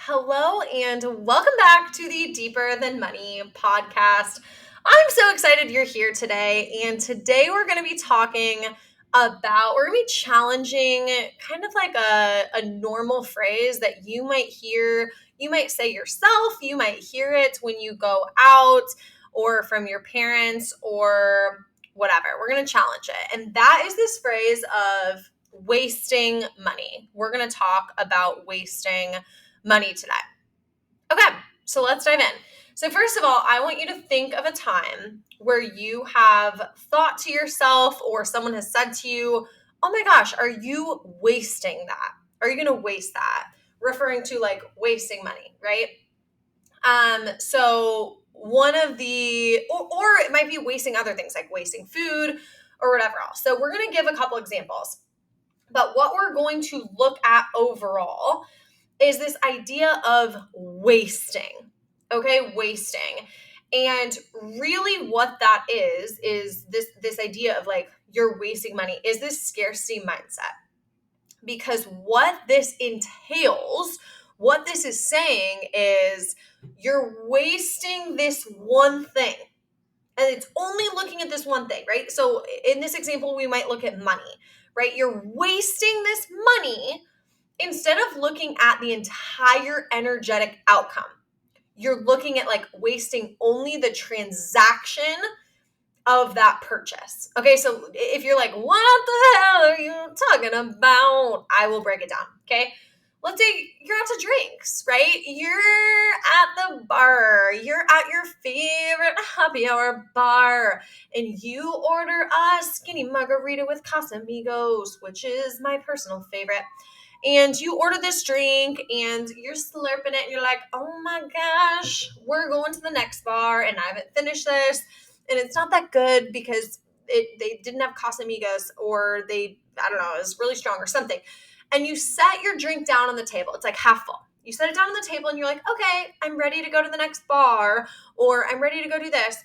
Hello and welcome back to the Deeper Than Money podcast. I'm so excited you're here today. And today we're going to be talking we're going to be challenging kind of like a normal phrase that you might hear. You might say yourself, you might hear it when you go out or from your parents or whatever. We're going to challenge it. And that is this phrase of wasting money. We're going to talk about wasting money today. Okay, so let's dive in. So first of all, I want you to think of a time where you have thought to yourself or someone has said to you, oh my gosh, are you wasting that? Are you going to waste that? Referring to like wasting money, right? So one of the, or it might be wasting other things like wasting food or whatever else. So we're going to give a couple examples. But what we're going to look at overall is this idea of wasting, okay? Wasting. And really what that is this idea of like, you're wasting money, is this scarcity mindset. Because what this entails, what this is saying is you're wasting this one thing. And it's only looking at this one thing, right? So in this example, we might look at money, right? You're wasting this money instead of looking at the entire energetic outcome. You're looking at like wasting only the transaction of that purchase. Okay, so if you're like, what the hell are you talking about? I will break it down, okay? Let's say you're out to drinks, right? You're at the bar. You're at your favorite happy hour bar, and you order a skinny margarita with Casamigos, which is my personal favorite. And you order this drink and you're slurping it and you're like, oh my gosh, we're going to the next bar and I haven't finished this. And it's not that good because they didn't have Casamigos or I don't know, it was really strong or something. And you set your drink down on the table. It's like half full. You set it down on the table and you're like, okay, I'm ready to go to the next bar or I'm ready to go do this.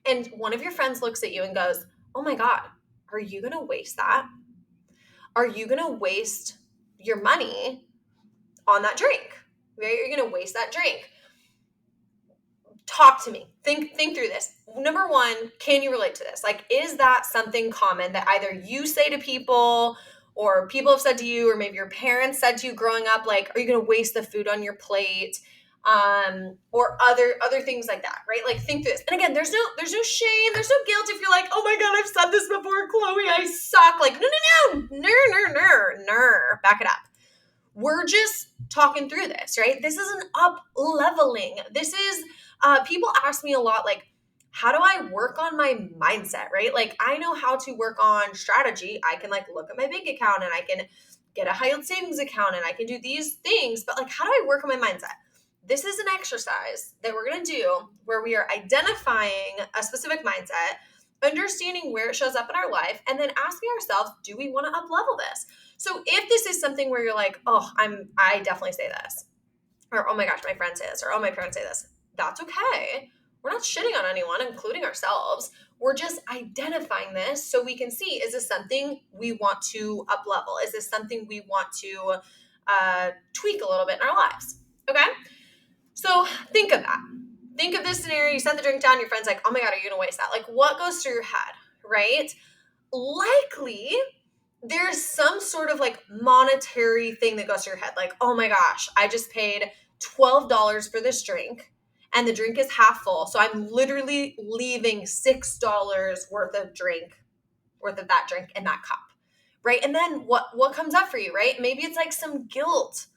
And one of your friends looks at you and goes, oh my God, are you going to waste that? Are you going to waste your money on that drink? Right? You're going to waste that drink. Talk to me. Think through this. Number one, can you relate to this? Like, is that something common that either you say to people or people have said to you, or maybe your parents said to you growing up, like, are you going to waste the food on your plate? Or other things like that, right? Like, think through this. And again, there's no shame, there's no guilt if you're like, oh my God, I've said this before, Chloe, I suck. Like, no, back it up. We're just talking through this, right? This is an up leveling. This is, people ask me a lot, like, how do I work on my mindset, right? Like, I know how to work on strategy. I can like look at my bank account and I can get a high yield savings account and I can do these things, but like, how do I work on my mindset? This is an exercise that we're going to do where we are identifying a specific mindset, understanding where it shows up in our life, and then asking ourselves, do we want to up level this? So if this is something where you're like, oh, I definitely say this, or oh my gosh, my friends say this, or oh, my parents say this, that's okay. We're not shitting on anyone, including ourselves. We're just identifying this so we can see, is this something we want to up level? Is this something we want to tweak a little bit in our lives? Okay? So think of that. Think of this scenario. You set the drink down. Your friend's like, oh my God, are you going to waste that? Like, what goes through your head, right? Likely, there's some sort of like monetary thing that goes through your head. Like, oh my gosh, I just paid $12 for this drink and the drink is half full. So I'm literally leaving $6 worth of that drink in that cup, right? And then what comes up for you, right? Maybe it's like some guilt.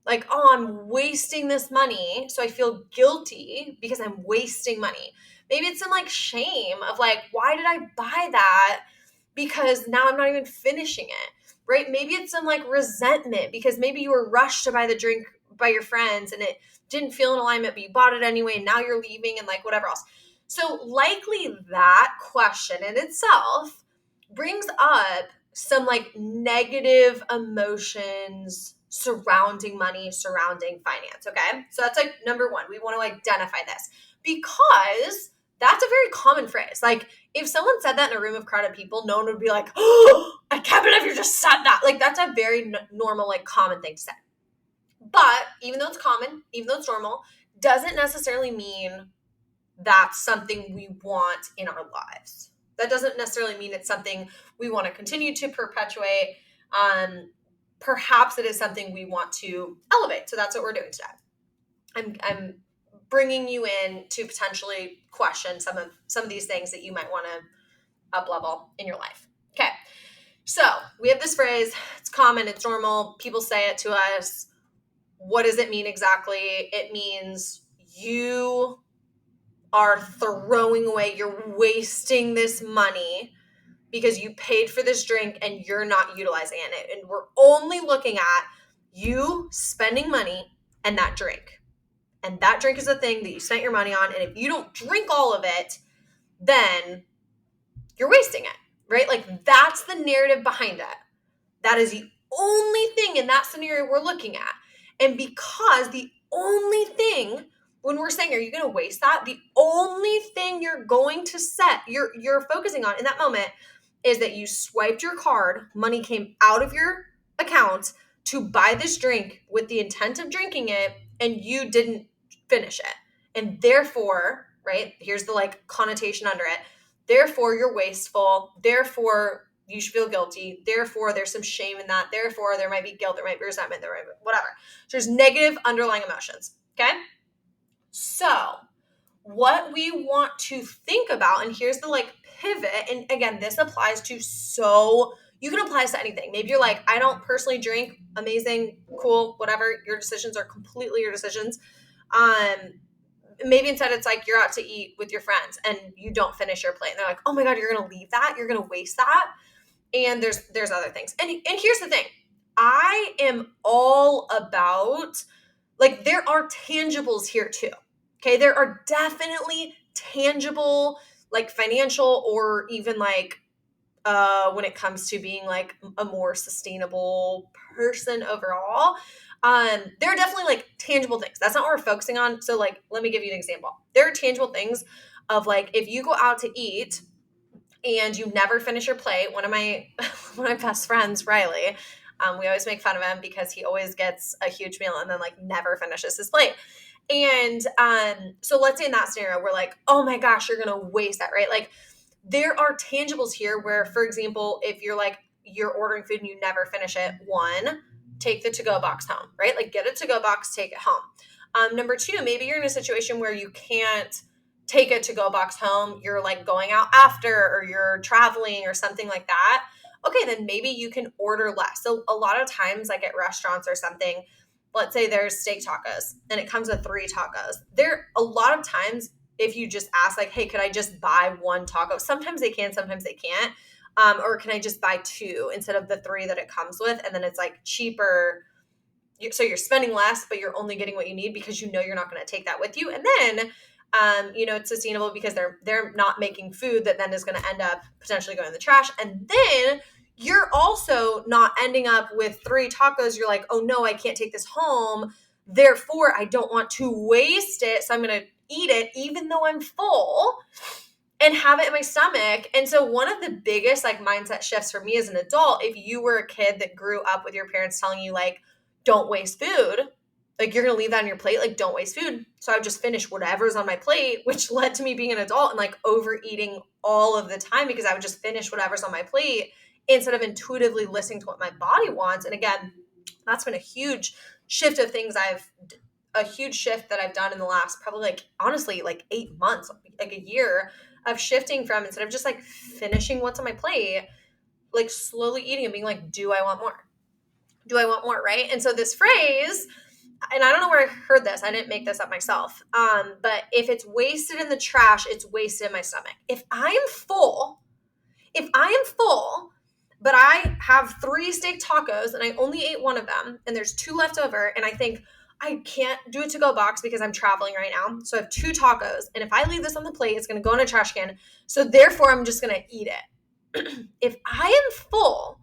Like, oh, I'm wasting this money, so I feel guilty because I'm wasting money. Maybe it's some like shame of like, why did I buy that? Because now I'm not even finishing it, right? Maybe it's some like resentment because maybe you were rushed to buy the drink by your friends and it didn't feel in alignment, but you bought it anyway, and now you're leaving and like whatever else. So likely that question in itself brings up some like negative emotions surrounding money, surrounding finance, okay? So that's like number one. We want to identify this because that's a very common phrase. Like if someone said that in a room of crowded people, no one would be like, oh, I can't believe you just said that. Like that's a very normal, like common thing to say. But even though it's common, even though it's normal, doesn't necessarily mean that's something we want in our lives. That doesn't necessarily mean it's something we want to continue to perpetuate. Perhaps it is something we want to elevate. So that's what we're doing today. I'm bringing you in to potentially question some of these things that you might want to up level in your life. Okay. So we have this phrase. It's common. It's normal. People say it to us. What does it mean exactly? It means you are throwing away, you're wasting this money because you paid for this drink and you're not utilizing it. And we're only looking at you spending money and that drink. And that drink is the thing that you spent your money on. And if you don't drink all of it, then you're wasting it, right? Like that's the narrative behind it. That is the only thing in that scenario we're looking at. And because the only thing, when we're saying, are you going to waste that? The only thing you're going to you're focusing on in that moment is that you swiped your card, money came out of your account to buy this drink with the intent of drinking it, and you didn't finish it. And therefore, right, here's the like connotation under it. Therefore, you're wasteful. Therefore, you should feel guilty. Therefore, there's some shame in that. Therefore, there might be guilt. There might be resentment. There might be whatever. So there's negative underlying emotions. Okay. So what we want to think about, and here's the like pivot. And again, this applies to you can apply this to anything. Maybe you're like, I don't personally drink. Amazing, cool, whatever. Your decisions are completely your decisions. Maybe instead it's like you're out to eat with your friends and you don't finish your plate. And they're like, oh my God, you're going to leave that? You're going to waste that? And there's other things. And here's the thing. I am all about, like, there are tangibles here too. Okay. There are definitely tangible, like financial or even like, when it comes to being like a more sustainable person overall. There are definitely like tangible things. That's not what we're focusing on. So like, let me give you an example. There are tangible things of like, if you go out to eat and you never finish your plate. One of my best friends, Riley, we always make fun of him because he always gets a huge meal and then like never finishes his plate. And so let's say in that scenario, we're like, oh my gosh, you're going to waste that, right? Like there are tangibles here where, for example, if you're ordering food and you never finish it, one, take the to-go box home, right? Like get a to-go box, take it home. Number two, maybe you're in a situation where you can't take a to-go box home. You're like going out after or you're traveling or something like that. Okay, then maybe you can order less. So a lot of times like at restaurants or something, let's say there's steak tacos and it comes with 3 tacos. A lot of times if you just ask like, hey, could I just buy 1 taco? Sometimes they can, sometimes they can't. Or can I just buy 2 instead of the 3 that it comes with? And then it's like cheaper. So you're spending less, but you're only getting what you need because you know you're not going to take that with you. And then, it's sustainable because they're not making food that then is going to end up potentially going in the trash. And then you're also not ending up with 3 tacos. You're like, oh no, I can't take this home. Therefore, I don't want to waste it. So I'm going to eat it even though I'm full and have it in my stomach. And so one of the biggest like mindset shifts for me as an adult, if you were a kid that grew up with your parents telling you like, don't waste food, like you're going to leave that on your plate, like don't waste food. So I would just finish whatever's on my plate, which led to me being an adult and like overeating all of the time because I would just finish whatever's on my plate instead of intuitively listening to what my body wants. And again, that's been a huge shift of things a huge shift that I've done in the last probably like honestly like 8 months, like a year of shifting from instead of just like finishing what's on my plate, like slowly eating and being like, do I want more? Do I want more? Right. And so this phrase, and I don't know where I heard this. I didn't make this up myself. But if it's wasted in the trash, it's wasted in my stomach. If I am full, but I have 3 steak tacos and I only ate 1 of them and there's 2 left over and I think I can't do a to-go box because I'm traveling right now. So I have 2 tacos and if I leave this on the plate, it's going to go in a trash can. So therefore I'm just going to eat it. If I am full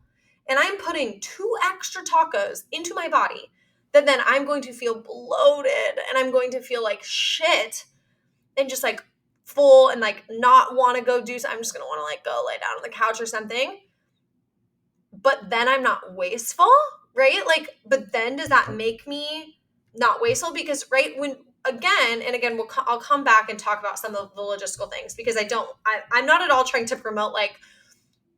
and I'm putting 2 extra tacos into my body, then I'm going to feel bloated and I'm going to feel like shit and just like full and like not want to go do something. I'm just going to want to like go lay down on the couch or something. But then I'm not wasteful, right? Like, but then does that make me not wasteful because, right, when, again, and again, I'll come back and talk about some of the logistical things because I'm not at all trying to promote like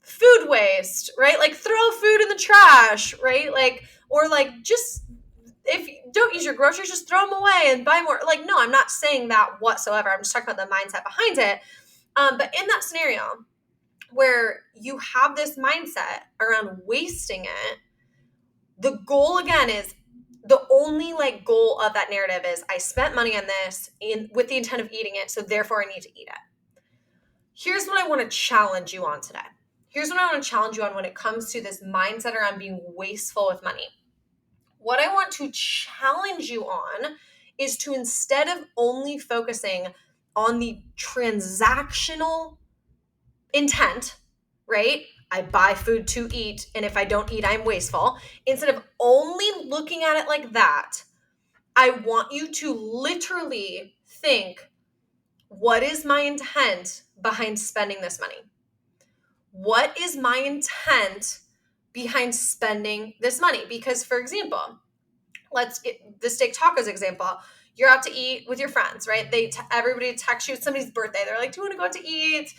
food waste, right? Like throw food in the trash, right? Like, or like just, if you don't use your groceries, just throw them away and buy more. Like, no, I'm not saying that whatsoever. I'm just talking about the mindset behind it. But in that scenario where you have this mindset around wasting it, the goal again is, the only like goal of that narrative is I spent money on this with the intent of eating it, so therefore I need to eat it. Here's what I want to challenge you on today. Here's what I want to challenge you on when it comes to this mindset around being wasteful with money. What I want to challenge you on is to, instead of only focusing on the transactional intent, right? I buy food to eat, and if I don't eat, I'm wasteful. Instead of only looking at it like that, I want you to literally think, what is my intent behind spending this money? What is my intent behind spending this money? Because, for example, let's get the steak tacos example. You're out to eat with your friends, right? Everybody texts you, it's somebody's birthday. They're like, do you want to go out to eat?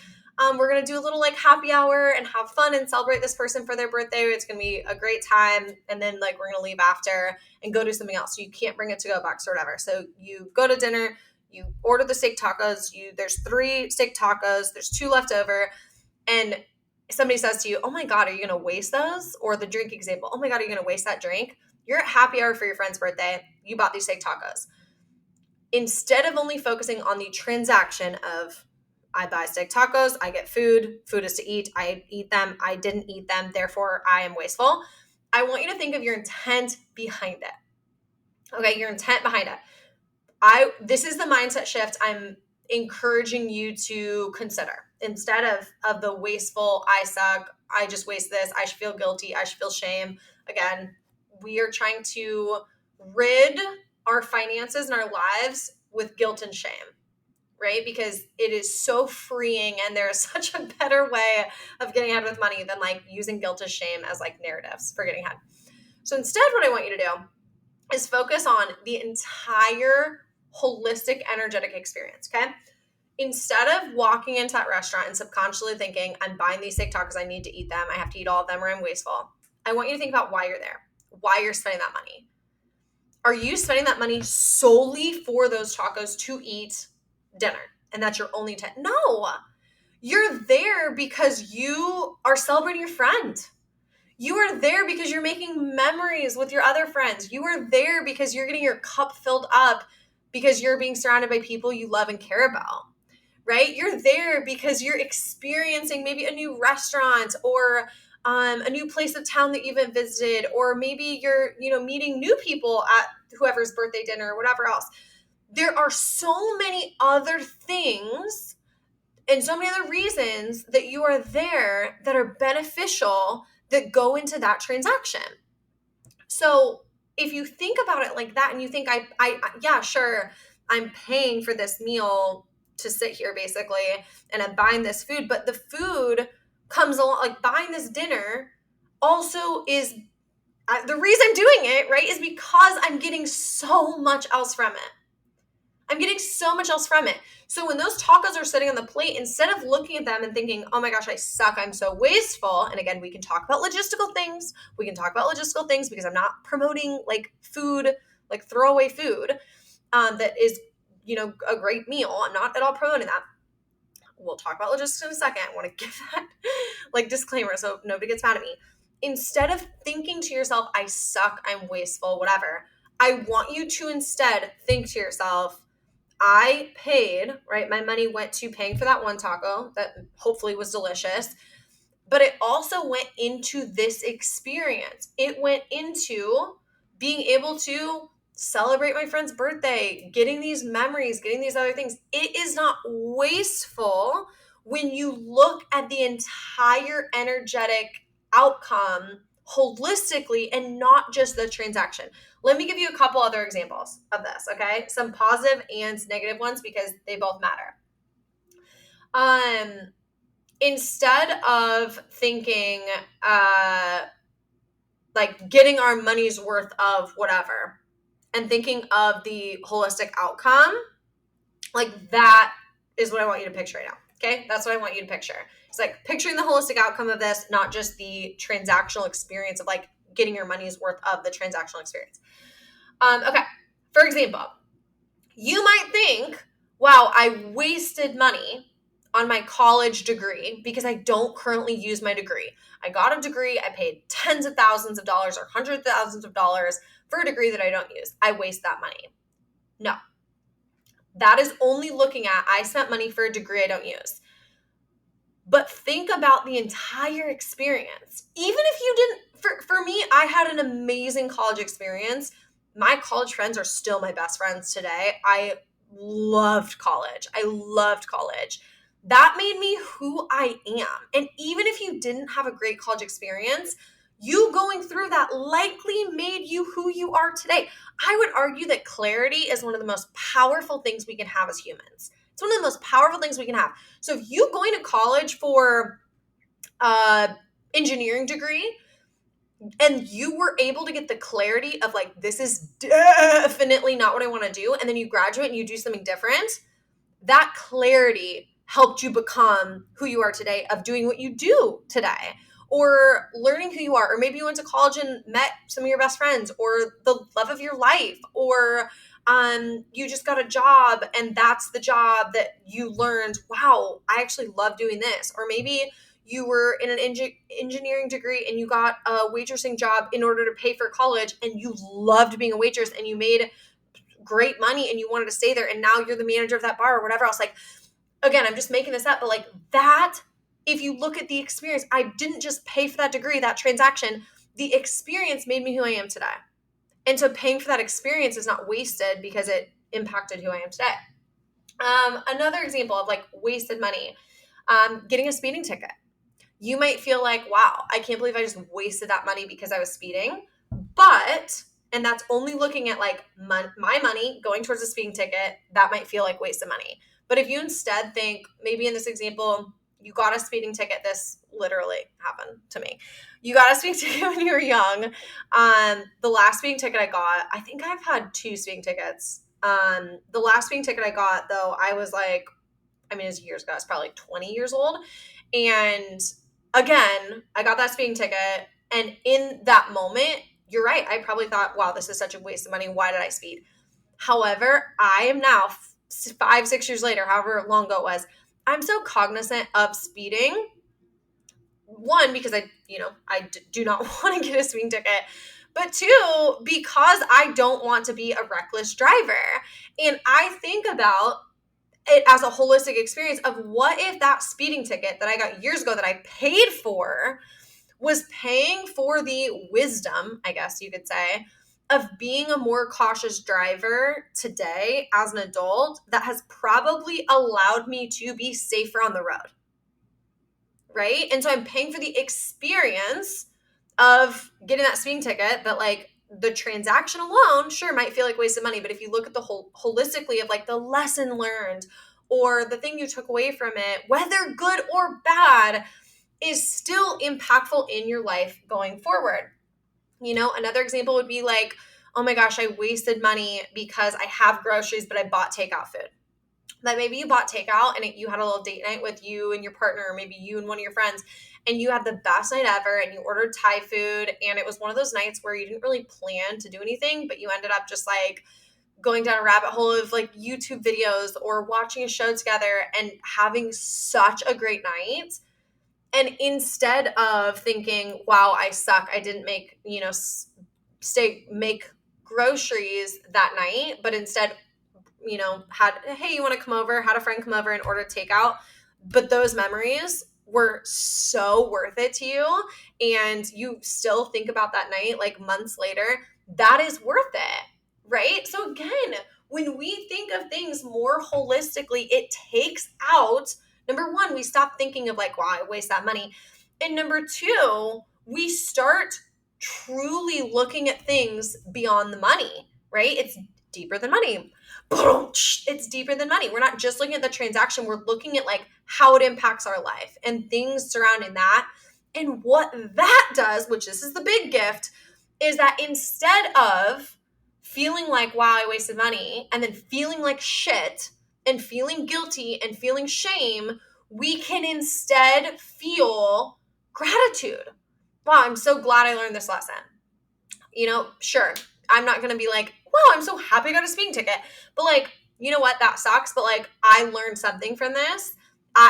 We're going to do a little like happy hour and have fun and celebrate this person for their birthday. It's going to be a great time. And then like, we're going to leave after and go do something else. So you can't bring a to-go box or whatever. So you go to dinner, you order the steak tacos. There's 3 steak tacos. There's 2 left over. And somebody says to you, oh my God, are you going to waste those? Or the drink example, oh my God, are you going to waste that drink? You're at happy hour for your friend's birthday. You bought these steak tacos. Instead of only focusing on the transaction of, I buy steak tacos, I get food is to eat, I eat them, I didn't eat them, therefore I am wasteful. I want you to think of your intent behind it. Okay, your intent behind it. This is the mindset shift I'm encouraging you to consider. Instead of the wasteful, I suck, I just waste this, I should feel guilty, I should feel shame. Again, we are trying to rid our finances and our lives with guilt and shame, right? Because it is so freeing, and there is such a better way of getting ahead with money than like using guilt and shame as like narratives for getting ahead. So instead, what I want you to do is focus on the entire holistic energetic experience, okay? Instead of walking into that restaurant and subconsciously thinking, I'm buying these steak tacos, I need to eat them, I have to eat all of them or I'm wasteful, I want you to think about why you're there, why you're spending that money. Are you spending that money solely for those tacos to eat dinner? And that's your only intent? No, you're there because you are celebrating your friend. You are there because you're making memories with your other friends. You are there because you're getting your cup filled up because you're being surrounded by people you love and care about, right? You're there because you're experiencing maybe a new restaurant or a new place of town that you haven't visited, or maybe you're, meeting new people at whoever's birthday dinner or whatever else. There are so many other things and so many other reasons that you are there that are beneficial that go into that transaction. So if you think about it like that and you think, yeah, sure, I'm paying for this meal to sit here basically, and I'm buying this food, but the food comes along, like buying this dinner also is, the reason I'm doing it, right, is because I'm getting so much else from it. I'm getting so much else from it. So when those tacos are sitting on the plate, instead of looking at them and thinking, oh my gosh, I suck, I'm so wasteful. And again, we can talk about logistical things. Because I'm not promoting like food, like throwaway food that is, a great meal. I'm not at all promoting that. We'll talk about logistics in a second. I want to give that like disclaimer so nobody gets mad at me. Instead of thinking to yourself, I suck, I'm wasteful, whatever, I want you to instead think to yourself, I paid, right? My money went to paying for that one taco that hopefully was delicious, but it also went into this experience. It went into being able to celebrate my friend's birthday, getting these memories, getting these other things. It is not wasteful when you look at the entire energetic outcome holistically and not just the transaction. Let me give you a couple other examples of this, okay? Some positive and negative ones because they both matter. Instead of thinking like getting our money's worth of whatever, and thinking of the holistic outcome, like that is what I want you to picture right now. Okay. That's what I want you to picture. It's like picturing the holistic outcome of this, not just the transactional experience of like getting your money's worth of the transactional experience. Okay. For example, you might think, wow, I wasted money on my college degree because I don't currently use my degree. I got a degree, I paid tens of thousands of dollars or hundreds of thousands of dollars for a degree that I don't use. I waste that money. No, that is only looking at I spent money for a degree I don't use. But think about the entire experience. Even if you didn't, for me, I had an amazing college experience. My college friends are still my best friends today. I loved college. That made me who I am. And even if you didn't have a great college experience, you going through that likely made you who you are today. I would argue that clarity is one of the most powerful things we can have as humans. It's one of the most powerful things we can have. So if you going to college for engineering degree and you were able to get the clarity of like, this is definitely not what I want to do, and then you graduate and you do something different, that clarity helped you become who you are today of doing what you do today, or learning who you are, or maybe you went to college and met some of your best friends or the love of your life, or you just got a job and that's the job that you learned, wow, I actually love doing this. Or maybe you were in an engineering degree and you got a waitressing job in order to pay for college and you loved being a waitress and you made great money and you wanted to stay there and now you're the manager of that bar or whatever else. Like, again, I'm just making this up, but like that, if you look at the experience, I didn't just pay for that degree, that transaction, the experience made me who I am today. And so paying for that experience is not wasted because it impacted who I am today. Another example of like wasted money, getting a speeding ticket. You might feel like, wow, I can't believe I just wasted that money because I was speeding. But, and that's only looking at like my money going towards a speeding ticket, that might feel like wasted money. But if you instead think, maybe in this example, you got a speeding ticket, this literally happened to me. You got a speeding ticket when you were young. The last speeding ticket I got, I think I've had 2 speeding tickets. The last speeding ticket I got, though, I was like, I mean, it was years ago. I was probably like 20 years old. And again, I got that speeding ticket. And in that moment, you're right. I probably thought, wow, this is such a waste of money. Why did I speed? However, I am now 5-6 years later, however long ago it was, I'm so cognizant of speeding. One, because I do not want to get a speeding ticket. But 2, because I don't want to be a reckless driver. And I think about it as a holistic experience of what if that speeding ticket that I got years ago that I paid for was paying for the wisdom, I guess you could say, of being a more cautious driver today as an adult that has probably allowed me to be safer on the road. Right? And so I'm paying for the experience of getting that speeding ticket that like the transaction alone, sure, might feel like wasted money. But if you look at the whole holistically of like the lesson learned or the thing you took away from it, whether good or bad, is still impactful in your life going forward. You know, another example would be like, oh my gosh, I wasted money because I have groceries, but I bought takeout food. That maybe you bought takeout and you had a little date night with you and your partner, or maybe you and one of your friends, and you had the best night ever and you ordered Thai food. And it was one of those nights where you didn't really plan to do anything, but you ended up just like going down a rabbit hole of like YouTube videos or watching a show together and having such a great night. And instead of thinking, wow, I suck, I didn't make, make groceries that night, but instead, hey, you want to come over, had a friend come over and order takeout. But those memories were so worth it to you. And you still think about that night, like months later, that is worth it, right? So again, when we think of things more holistically, it takes out, number 1, we stop thinking of like, wow, I waste that money. And number 2, we start truly looking at things beyond the money, right? It's deeper than money. It's deeper than money. We're not just looking at the transaction. We're looking at like how it impacts our life and things surrounding that. And what that does, which this is the big gift, is that instead of feeling like, wow, I wasted money, and then feeling like shit and feeling guilty and feeling shame, we can instead feel gratitude. Wow, I'm so glad I learned this lesson. Sure, I'm not going to be like, wow, I'm so happy I got a speeding ticket. But like, you know what? That sucks. But like, I learned something from this.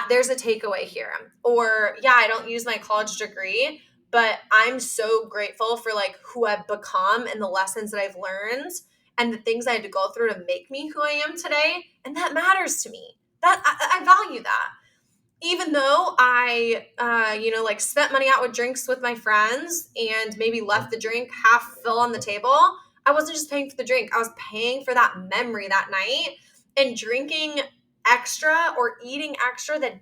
There's a takeaway here. Or yeah, I don't use my college degree, but I'm so grateful for like who I've become and the lessons that I've learned and the things I had to go through to make me who I am today. And that matters to me. That I value that. Even though I, like spent money out with drinks with my friends and maybe left the drink half full on the table, I wasn't just paying for the drink. I was paying for that memory that night, and drinking extra or eating extra that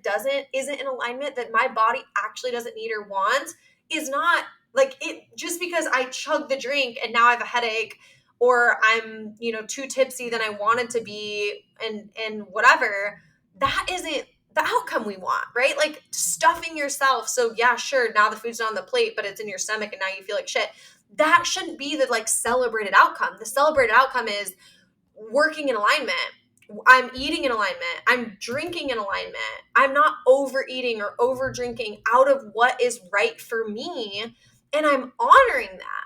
isn't in alignment, that my body actually doesn't need or want, is not like it. Just because I chugged the drink and now I have a headache, or I'm, too tipsy than I wanted to be, and whatever, that isn't the outcome we want, right? Like stuffing yourself. So yeah, sure, now the food's not on the plate, but it's in your stomach and now you feel like shit. That shouldn't be the like celebrated outcome. The celebrated outcome is working in alignment. I'm eating in alignment. I'm drinking in alignment. I'm not overeating or over drinking out of what is right for me. And I'm honoring that.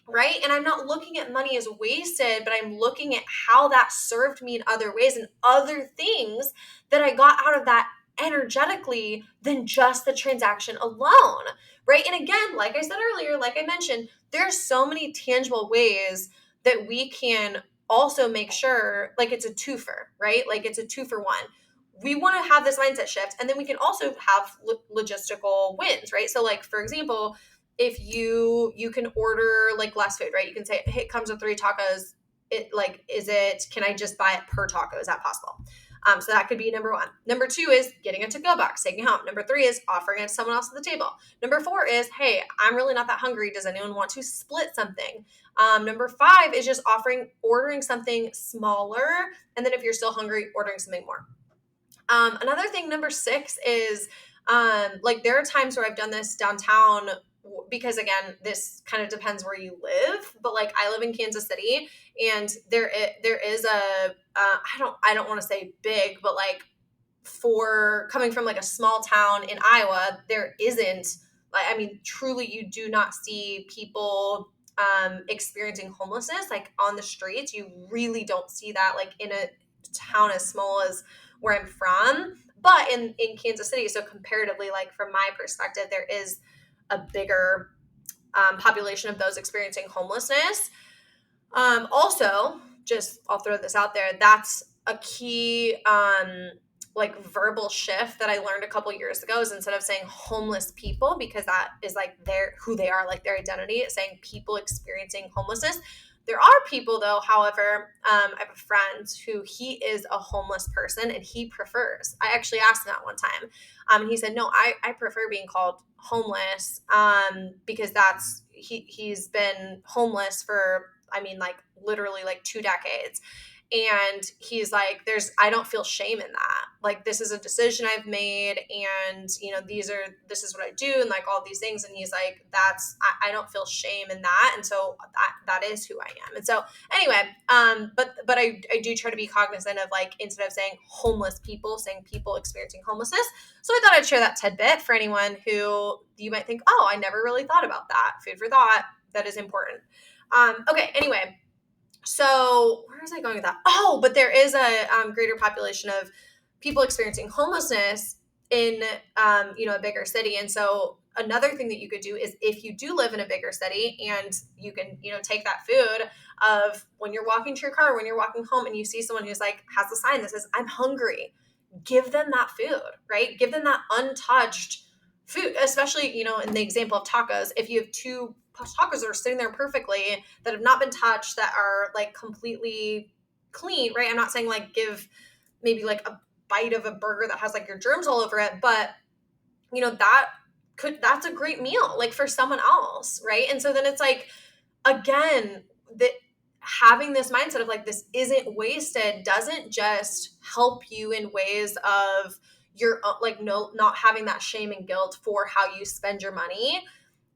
Right? And I'm not looking at money as wasted, but I'm looking at how that served me in other ways and other things that I got out of that energetically than just the transaction alone. Right? And again, like I said earlier, like I mentioned, there's so many tangible ways that we can also make sure like it's a twofer, right? Like it's a 2-for-1. We want to have this mindset shift, and then we can also have logistical wins, right? So like, for example, if you can order like less food, right? You can say, hey, it comes with 3 tacos. Can I just buy it per taco? Is that possible? So that could be number 1. Number 2 is getting a to-go box, taking it home. Number 3 is offering it to someone else at the table. Number 4 is, hey, I'm really not that hungry. Does anyone want to split something? Number 5 is just ordering something smaller. And then if you're still hungry, ordering something more. Another thing, number 6 is, like there are times where I've done this downtown, because again, this kind of depends where you live, but like I live in Kansas City, and there is I don't want to say big, but like for coming from like a small town in Iowa, there isn't like, I mean, truly you do not see people experiencing homelessness like on the streets. You really don't see that like in a town as small as where I'm from. But in Kansas City, so comparatively, like from my perspective, there is a bigger population of those experiencing homelessness. Also, just I'll throw this out there, that's a key like verbal shift that I learned a couple years ago, is instead of saying homeless people, because that is like who they are, like their identity, saying people experiencing homelessness. There are people though, however, I have a friend who he is a homeless person and he prefers, I actually asked him that one time, and he said, no, I prefer being called homeless, because he's been homeless for, I mean, like literally like 2 decades. And he's like, I don't feel shame in that. Like, this is a decision I've made, and this is what I do, and like all these things. And he's like, I don't feel shame in that. And so that is who I am. And so anyway, but I do try to be cognizant of like, instead of saying homeless people, saying people experiencing homelessness. So I thought I'd share that tidbit for anyone who you might think, oh, I never really thought about that. Food for thought. That is important. Okay. Anyway. So where was I going with that? Oh, but there is a greater population of people experiencing homelessness in, a bigger city. And so another thing that you could do is, if you do live in a bigger city and you can, take that food of when you're walking to your car, when you're walking home, and you see someone who's like, has a sign that says, I'm hungry, give them that food, right? Give them that untouched food, especially, in the example of tacos. If you have 2 tacos that are sitting there perfectly, that have not been touched, that are like completely clean, right? I'm not saying like give maybe like a bite of a burger that has like your germs all over it, but that's a great meal like for someone else, right? And so then it's like, again, that having this mindset of like, this isn't wasted doesn't just help you in ways of you're like, not having that shame and guilt for how you spend your money,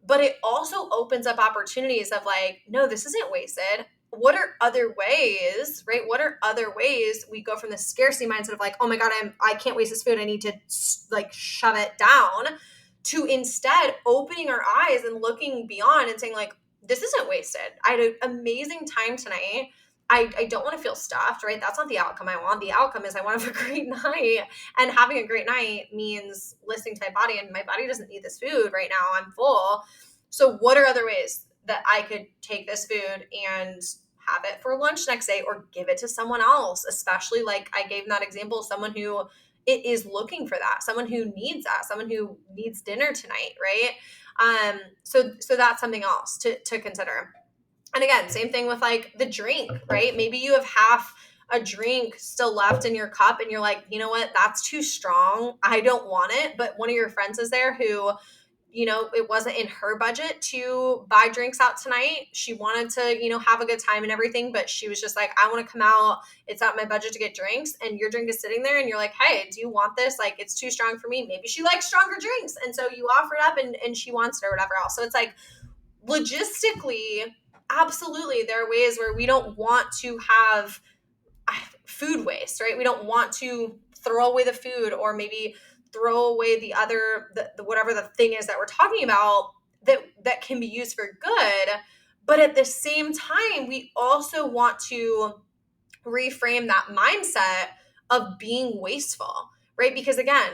but it also opens up opportunities of like, no, this isn't wasted. what are other ways, right? What are other ways we go from the scarcity mindset of like, oh my God, I can't waste this food. I need to like shove it down, to instead opening our eyes and looking beyond and saying like, this isn't wasted. I had an amazing time tonight. I don't want to feel stuffed, right? That's not the outcome I want. The outcome is I want to have a great night, and having a great night means listening to my body, and my body doesn't need this food right now. I'm full. So what are other ways that I could take this food and have it for lunch next day or give it to someone else, especially like I gave that example of someone who it is looking for that, someone who needs that, someone who needs dinner tonight, right? So that's something else to consider. And again, same thing with like the drink, right? Maybe you have half a drink still left in your cup and you're like, you know what, that's too strong. I don't want it. But one of your friends is there who, you know, it wasn't in her budget to buy drinks out tonight. She wanted to, you know, have a good time and everything, but she was just like, I want to come out. It's not my budget to get drinks. And your drink is sitting there and you're like, hey, do you want this? Like, it's too strong for me. Maybe she likes stronger drinks. And so you offer it up and she wants it or whatever else. So it's like, logistically, absolutely, there are ways where we don't want to have food waste, right? We don't want to throw away the food or maybe throw away the other, the whatever the thing is that we're talking about that can be used for good. But at the same time, we also want to reframe that mindset of being wasteful, right? Because again,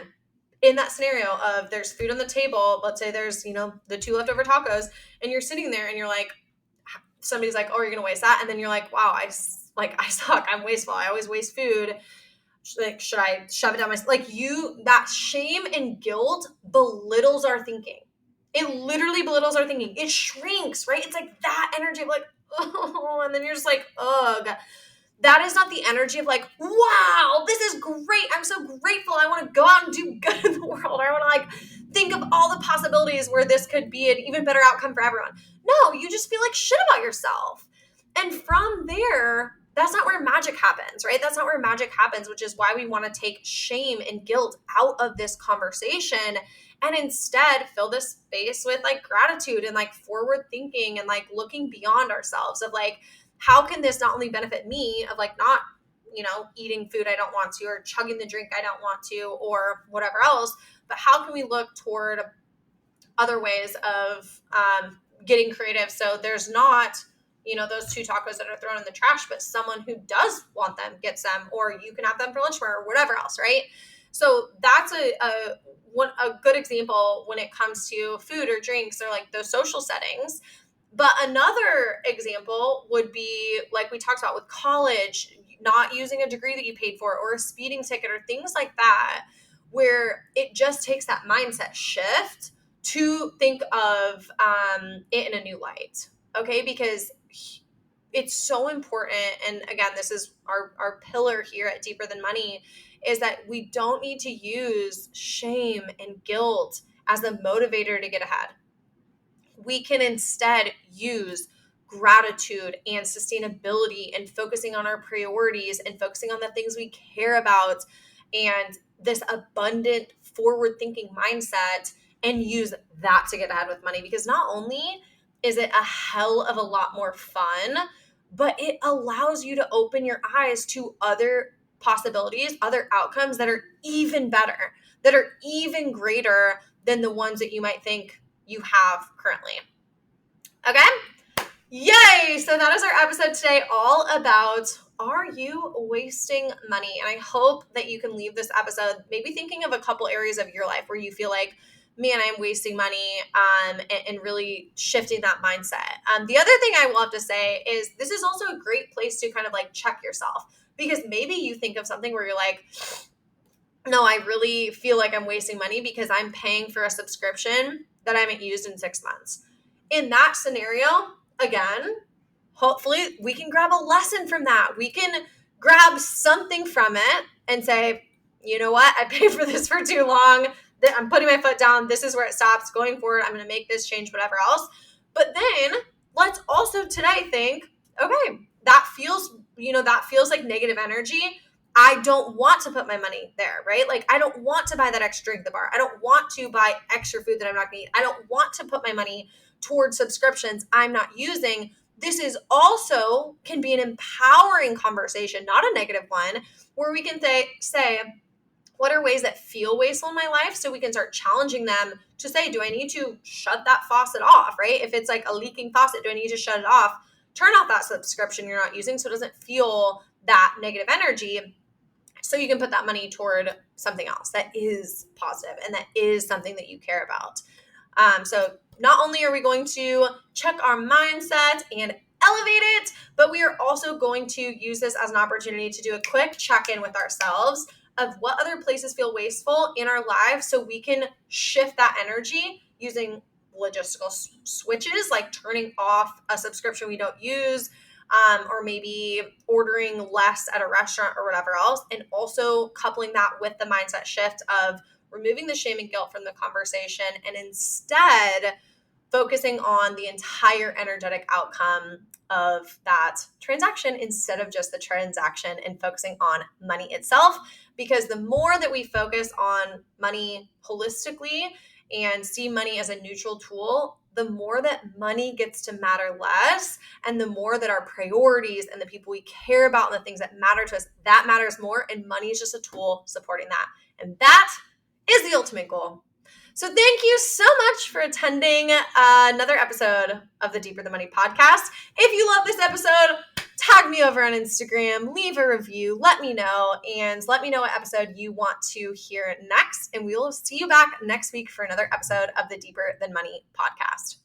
in that scenario of there's food on the table, let's say there's, you know, the 2 leftover tacos, and you're sitting there and you're like, somebody's like, oh, you're going to waste that. And then you're like, wow, I suck. I'm wasteful. I always waste food. Like, should I shove it down my, like that shame and guilt belittles our thinking. It literally belittles our thinking. It shrinks, right? It's like that energy of like, oh, and then you're just like, ugh. That is not the energy of like, wow, this is great. I'm so grateful. I want to go out and do good in the world. I want to like think of all the possibilities where this could be an even better outcome for everyone. No, you just feel like shit about yourself. And from there, that's not where magic happens, right? That's not where magic happens, which is why we want to take shame and guilt out of this conversation and instead fill this space with like gratitude and like forward thinking and like looking beyond ourselves of like, how can this not only benefit me of like not, you know, eating food I don't want to or chugging the drink I don't want to or whatever else, but how can we look toward other ways of getting creative so there's not, you know, those 2 tacos that are thrown in the trash, but someone who does want them gets them, or you can have them for lunch or whatever else, right? So that's a good example when it comes to food or drinks or like those social settings. But another example would be like we talked about with college, not using a degree that you paid for or a speeding ticket or things like that, where it just takes that mindset shift to think of it in a new light. Okay, because it's so important. And again, this is our pillar here at Deeper Than Money, is that we don't need to use shame and guilt as a motivator to get ahead. We can instead use gratitude and sustainability and focusing on our priorities and focusing on the things we care about and this abundant forward thinking mindset and use that to get ahead with money. Because not only is it a hell of a lot more fun, but it allows you to open your eyes to other possibilities, other outcomes that are even better, that are even greater than the ones that you might think you have currently. Okay? Yay! So that is our episode today, all about, are you wasting money? And I hope that you can leave this episode maybe thinking of a couple areas of your life where you feel like, man, I'm wasting money, and really shifting that mindset. The other thing I will have to say is this is also a great place to kind of like check yourself, because maybe you think of something where you're like, no, I really feel like I'm wasting money because I'm paying for a subscription that I haven't used in 6 months. In that scenario, again, hopefully we can grab a lesson from that. We can grab something from it and say, you know what? I paid for this for too long. I'm putting my foot down. This is where it stops. Going forward, I'm going to make this change, whatever else. But then let's also today think, okay, that feels like negative energy. I don't want to put my money there, right? Like, I don't want to buy that extra drink at the bar. I don't want to buy extra food that I'm not going to eat. I don't want to put my money towards subscriptions I'm not using. this is also can be an empowering conversation, not a negative one, where we can say, what are ways that feel wasteful in my life? So we can start challenging them to say, do I need to shut that faucet off, right? If it's like a leaking faucet, do I need to shut it off? Turn off that subscription you're not using so it doesn't feel that negative energy, so you can put that money toward something else that is positive and that is something that you care about. So not only are we going to check our mindset and elevate it, but we are also going to use this as an opportunity to do a quick check-in with ourselves of what other places feel wasteful in our lives, so we can shift that energy using logistical switches, like turning off a subscription we don't use, or maybe ordering less at a restaurant or whatever else, and also coupling that with the mindset shift of removing the shame and guilt from the conversation and instead focusing on the entire energetic outcome of that transaction instead of just the transaction, and focusing on money itself. Because the more that we focus on money holistically and see money as a neutral tool, the more that money gets to matter less, and the more that our priorities and the people we care about and the things that matter to us, that matters more, and money is just a tool supporting that. And that is the ultimate goal. So thank you so much for attending another episode of the Deeper the Money podcast. If you love this episode, tag me over on Instagram, leave a review, let me know, and let me know what episode you want to hear next. And we will see you back next week for another episode of the Deeper Than Money podcast.